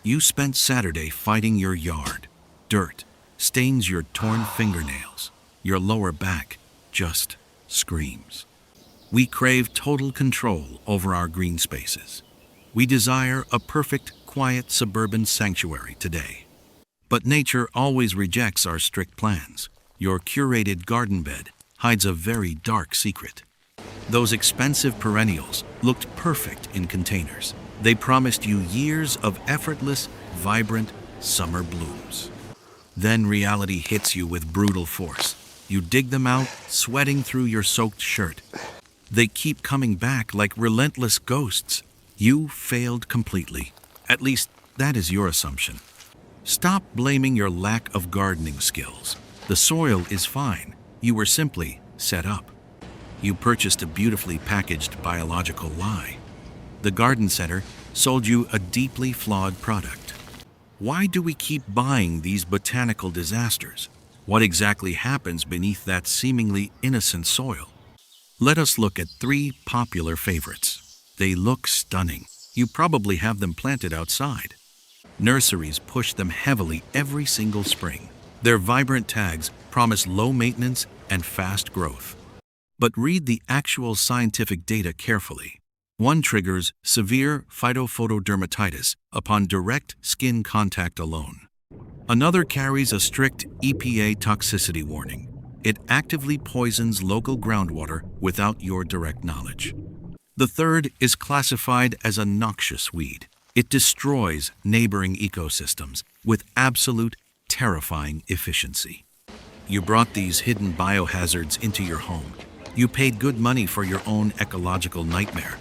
You spent Saturday fighting your yard. Dirt stains your torn fingernails. Your lower back just screams. We crave total control over our green spaces. We desire a perfect, quiet suburban sanctuary today. But nature always rejects our strict plans. Your curated garden bed hides a very dark secret. Those expensive perennials looked perfect in containers. They promised you years of effortless, vibrant summer blooms. Then reality hits you with brutal force. You dig them out, sweating through your soaked shirt. They keep coming back like relentless ghosts. You failed completely. At least, that is your assumption. Stop blaming your lack of gardening skills. The soil is fine. You were simply set up. You purchased a beautifully packaged biological lie. The garden center sold you a deeply flawed product. Why do we keep buying these botanical disasters? What exactly happens beneath that seemingly innocent soil? Let us look at 3 popular favorites. They look stunning. You probably have them planted outside. Nurseries push them heavily every single spring. Their vibrant tags promise low maintenance and fast growth. But read the actual scientific data carefully. One triggers severe phytophotodermatitis upon direct skin contact alone. Another carries a strict EPA toxicity warning. It actively poisons local groundwater without your direct knowledge. The third is classified as a noxious weed. It destroys neighboring ecosystems with absolute terrifying efficiency. You brought these hidden biohazards into your home. You paid good money for your own ecological nightmare.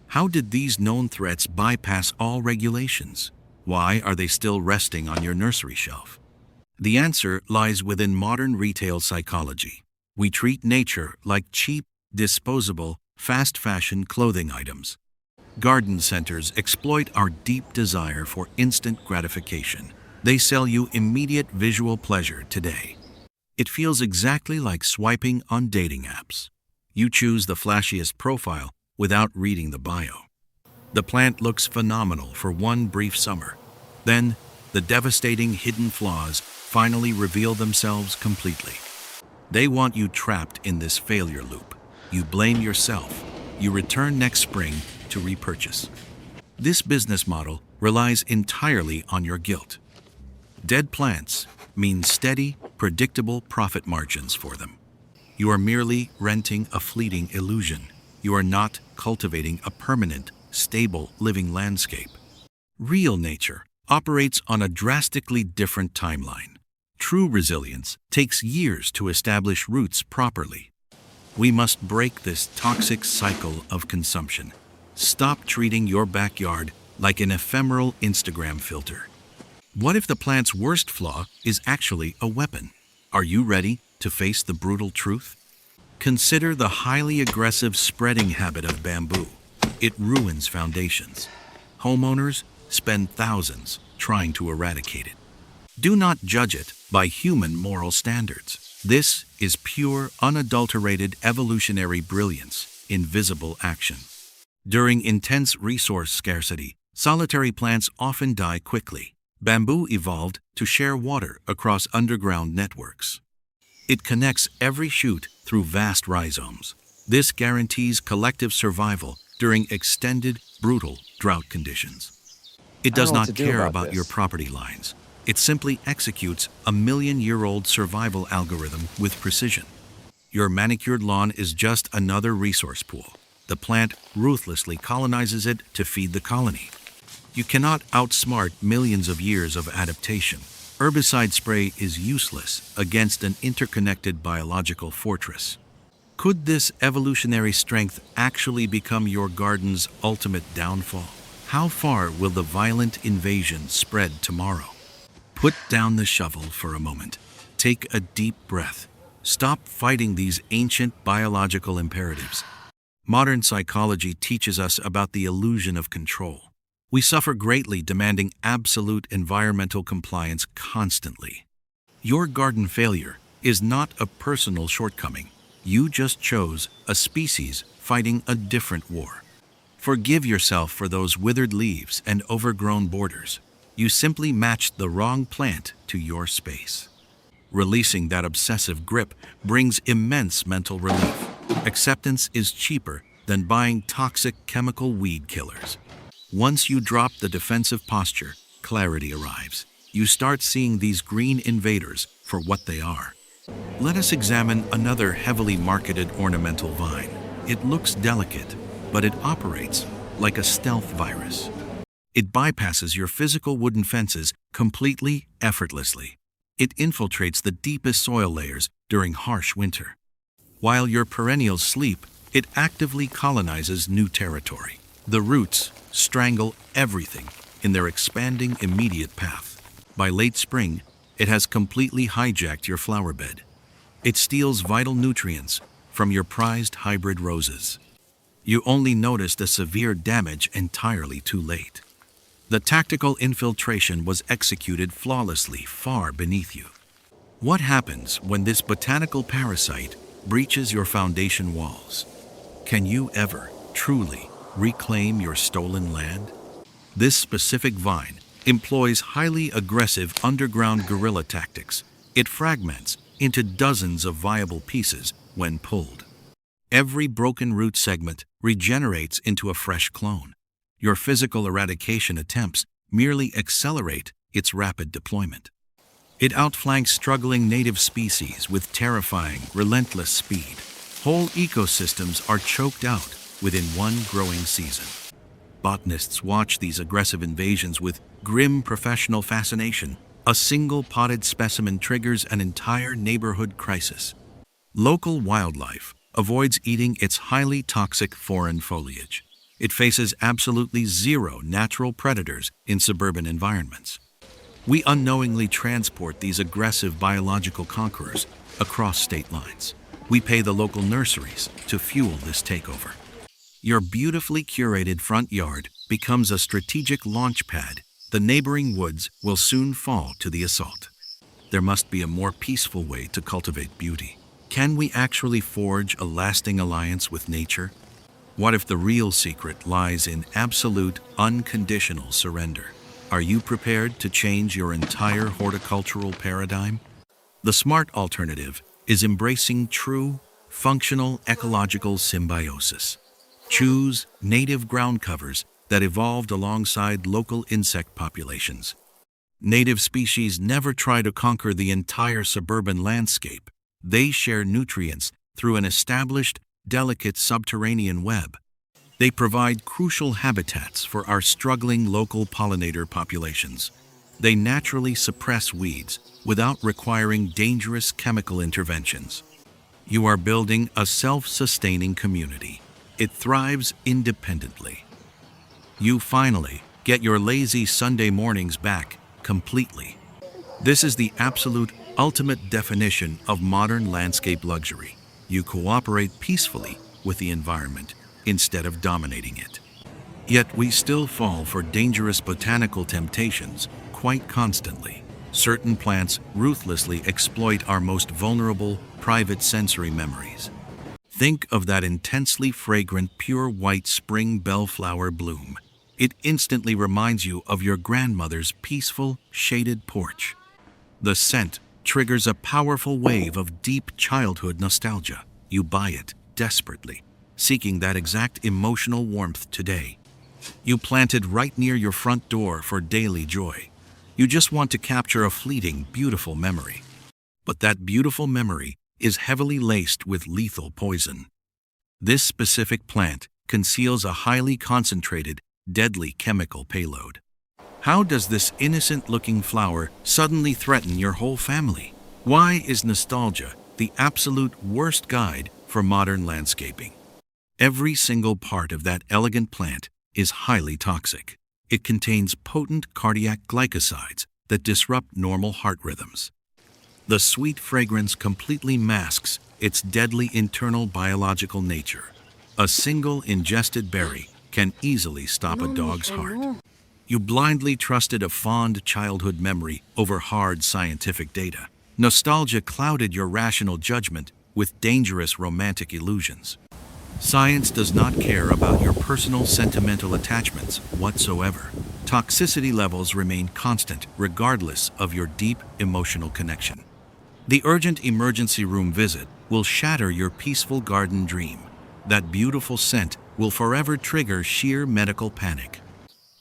How did these known threats bypass all regulations? Why are they still resting on your nursery shelf? The answer lies within modern retail psychology. We treat nature like cheap, disposable, fast fashion clothing items. Garden centers exploit our deep desire for instant gratification. They sell you immediate visual pleasure today. It feels exactly like swiping on dating apps. You choose the flashiest profile without reading the bio. The plant looks phenomenal for one brief summer. Then, the devastating hidden flaws finally reveal themselves completely. They want you trapped in this failure loop. You blame yourself. You return next spring to repurchase. This business model relies entirely on your guilt. Dead plants mean steady, predictable profit margins for them. You are merely renting a fleeting illusion. You are not cultivating a permanent, stable living landscape. Real nature operates on a drastically different timeline. True resilience takes years to establish roots properly. We must break this toxic cycle of consumption. Stop treating your backyard like an ephemeral Instagram filter. What if the plant's worst flaw is actually a weapon? Are you ready to face the brutal truth? Consider the highly aggressive spreading habit of bamboo. It ruins foundations. Homeowners spend thousands trying to eradicate it. Do not judge it by human moral standards. This is pure, unadulterated evolutionary brilliance in visible action. During intense resource scarcity, solitary plants often die quickly. Bamboo evolved to share water across underground networks. It connects every shoot through vast rhizomes. This guarantees collective survival during extended, brutal drought conditions. It does not care about your property lines. It simply executes a million-year-old survival algorithm with precision. Your manicured lawn is just another resource pool. The plant ruthlessly colonizes it to feed the colony. You cannot outsmart millions of years of adaptation. Herbicide spray is useless against an interconnected biological fortress. Could this evolutionary strength actually become your garden's ultimate downfall? How far will the violent invasion spread tomorrow? Put down the shovel for a moment. Take a deep breath. Stop fighting these ancient biological imperatives. Modern psychology teaches us about the illusion of control. We suffer greatly demanding absolute environmental compliance constantly. Your garden failure is not a personal shortcoming. You just chose a species fighting a different war. Forgive yourself for those withered leaves and overgrown borders. You simply matched the wrong plant to your space. Releasing that obsessive grip brings immense mental relief. Acceptance is cheaper than buying toxic chemical weed killers. Once you drop the defensive posture, clarity arrives. You start seeing these green invaders for what they are. Let us examine another heavily marketed ornamental vine. It looks delicate, but it operates like a stealth virus. It bypasses your physical wooden fences completely effortlessly. It infiltrates the deepest soil layers during harsh winter. While your perennials sleep, it actively colonizes new territory. The roots strangle everything in their expanding immediate path. By late spring, it has completely hijacked your flower bed. It steals vital nutrients from your prized hybrid roses. You only noticed the severe damage entirely too late. The tactical infiltration was executed flawlessly far beneath you. What happens when this botanical parasite breaches your foundation walls? Can you ever truly reclaim your stolen land? This specific vine employs highly aggressive underground guerrilla tactics. It fragments into dozens of viable pieces when pulled. Every broken root segment regenerates into a fresh clone. Your physical eradication attempts merely accelerate its rapid deployment. It outflanks struggling native species with terrifying, relentless speed. Whole ecosystems are choked out within one growing season. Botanists watch these aggressive invasions with grim professional fascination. A single potted specimen triggers an entire neighborhood crisis. Local wildlife avoids eating its highly toxic foreign foliage. It faces absolutely zero natural predators in suburban environments. We unknowingly transport these aggressive biological conquerors across state lines. We pay the local nurseries to fuel this takeover. Your beautifully curated front yard becomes a strategic launch pad. The neighboring woods will soon fall to the assault. There must be a more peaceful way to cultivate beauty. Can we actually forge a lasting alliance with nature? What if the real secret lies in absolute, unconditional surrender? Are you prepared to change your entire horticultural paradigm? The smart alternative is embracing true, functional ecological symbiosis. Choose native ground covers that evolved alongside local insect populations. Native species never try to conquer the entire suburban landscape. They share nutrients through an established, delicate subterranean web. They provide crucial habitats for our struggling local pollinator populations. They naturally suppress weeds without requiring dangerous chemical interventions. You are building a self-sustaining community. It thrives independently. You finally get your lazy Sunday mornings back completely. This is the absolute ultimate definition of modern landscape luxury. You cooperate peacefully with the environment instead of dominating it. Yet we still fall for dangerous botanical temptations quite constantly. Certain plants ruthlessly exploit our most vulnerable private sensory memories. Think of that intensely fragrant pure white spring bellflower bloom. It instantly reminds you of your grandmother's peaceful, shaded porch. The scent triggers a powerful wave of deep childhood nostalgia. You buy it desperately, seeking that exact emotional warmth today. You plant it right near your front door for daily joy. You just want to capture a fleeting, beautiful memory. But that beautiful memory is heavily laced with lethal poison. This specific plant conceals a highly concentrated, deadly chemical payload. How does this innocent-looking flower suddenly threaten your whole family? Why is nostalgia the absolute worst guide for modern landscaping? Every single part of that elegant plant is highly toxic. It contains potent cardiac glycosides that disrupt normal heart rhythms. The sweet fragrance completely masks its deadly internal biological nature. A single ingested berry can easily stop a dog's heart. You blindly trusted a fond childhood memory over hard scientific data. Nostalgia clouded your rational judgment with dangerous romantic illusions. Science does not care about your personal sentimental attachments whatsoever. Toxicity levels remain constant regardless of your deep emotional connection. The urgent emergency room visit will shatter your peaceful garden dream. That beautiful scent will forever trigger sheer medical panic.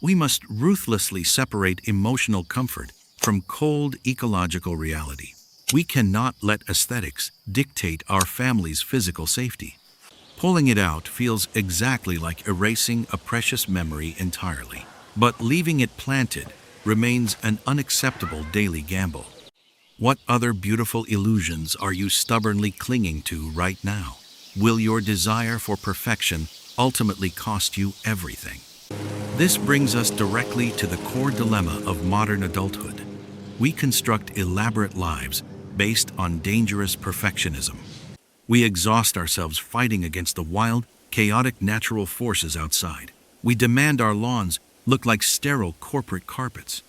We must ruthlessly separate emotional comfort from cold ecological reality. We cannot let aesthetics dictate our family's physical safety. Pulling it out feels exactly like erasing a precious memory entirely. But leaving it planted remains an unacceptable daily gamble. What other beautiful illusions are you stubbornly clinging to right now? Will your desire for perfection ultimately cost you everything? This brings us directly to the core dilemma of modern adulthood. We construct elaborate lives based on dangerous perfectionism. We exhaust ourselves fighting against the wild, chaotic natural forces outside. We demand our lawns look like sterile corporate carpets.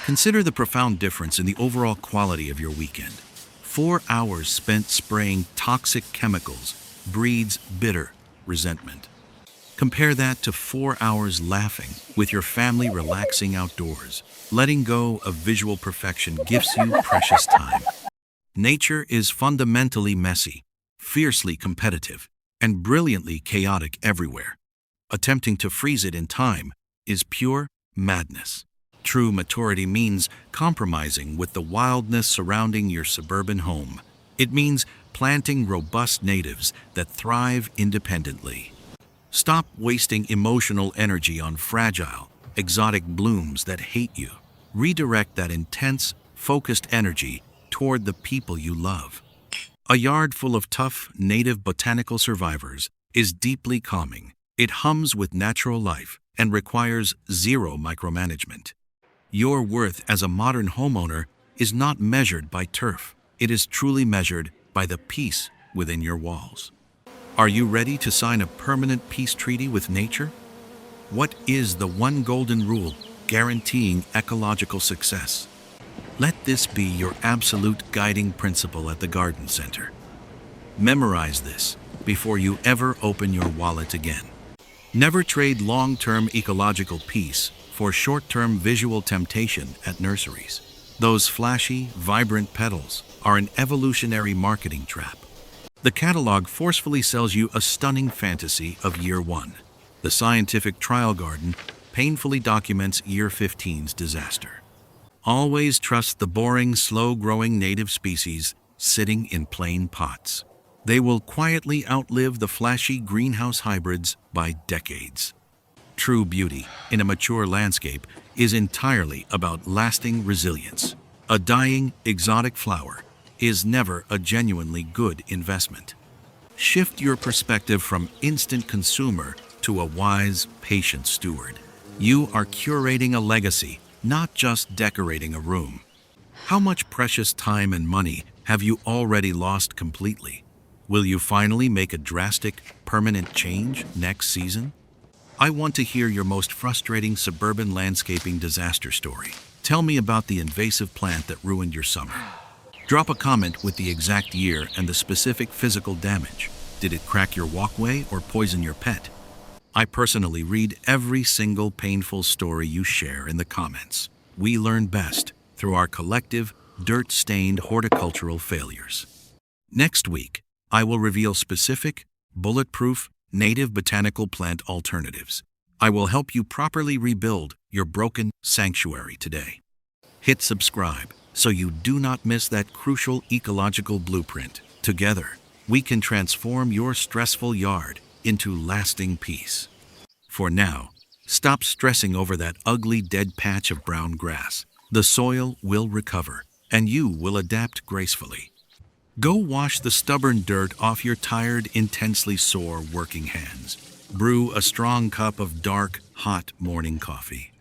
Consider the profound difference in the overall quality of your weekend. 4 hours spent spraying toxic chemicals breeds bitter resentment. Compare that to 4 hours laughing with your family relaxing outdoors. Letting go of visual perfection gives you precious time. Nature is fundamentally messy, fiercely competitive, and brilliantly chaotic everywhere. Attempting to freeze it in time is pure madness. True maturity means compromising with the wildness surrounding your suburban home. It means planting robust natives that thrive independently. Stop wasting emotional energy on fragile, exotic blooms that hate you. Redirect that intense, focused energy toward the people you love. A yard full of tough, native botanical survivors is deeply calming. It hums with natural life and requires zero micromanagement. Your worth as a modern homeowner is not measured by turf. It is truly measured by the peace within your walls. Are you ready to sign a permanent peace treaty with nature? What is the one golden rule guaranteeing ecological success? Let this be your absolute guiding principle at the garden center. Memorize this before you ever open your wallet again. Never trade long-term ecological peace for short-term visual temptation at nurseries. Those flashy, vibrant petals are an evolutionary marketing trap. The catalog forcefully sells you a stunning fantasy of year 1. The scientific trial garden painfully documents year 15's disaster. Always trust the boring, slow-growing native species sitting in plain pots. They will quietly outlive the flashy greenhouse hybrids by decades. True beauty in a mature landscape is entirely about lasting resilience. A dying, exotic flower is never a genuinely good investment. Shift your perspective from instant consumer to a wise, patient steward. You are curating a legacy, not just decorating a room. How much precious time and money have you already lost completely? Will you finally make a drastic, permanent change next season? I want to hear your most frustrating suburban landscaping disaster story. Tell me about the invasive plant that ruined your summer. Drop a comment with the exact year and the specific physical damage. Did it crack your walkway or poison your pet? I personally read every single painful story you share in the comments. We learn best through our collective, dirt-stained horticultural failures. Next week, I will reveal specific, bulletproof, native botanical plant alternatives. I will help you properly rebuild your broken sanctuary today. Hit subscribe so you do not miss that crucial ecological blueprint. Together, we can transform your stressful yard into lasting peace. For now, stop stressing over that ugly dead patch of brown grass. The soil will recover, and you will adapt gracefully. Go wash the stubborn dirt off your tired, intensely sore working hands. Brew a strong cup of dark, hot morning coffee.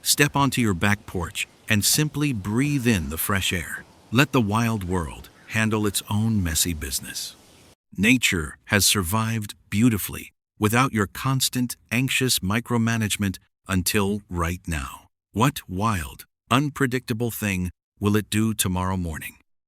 Step onto your back porch and simply breathe in the fresh air. Let the wild world handle its own messy business. Nature has survived beautifully without your constant, anxious micromanagement until right now. What wild, unpredictable thing will it do tomorrow morning?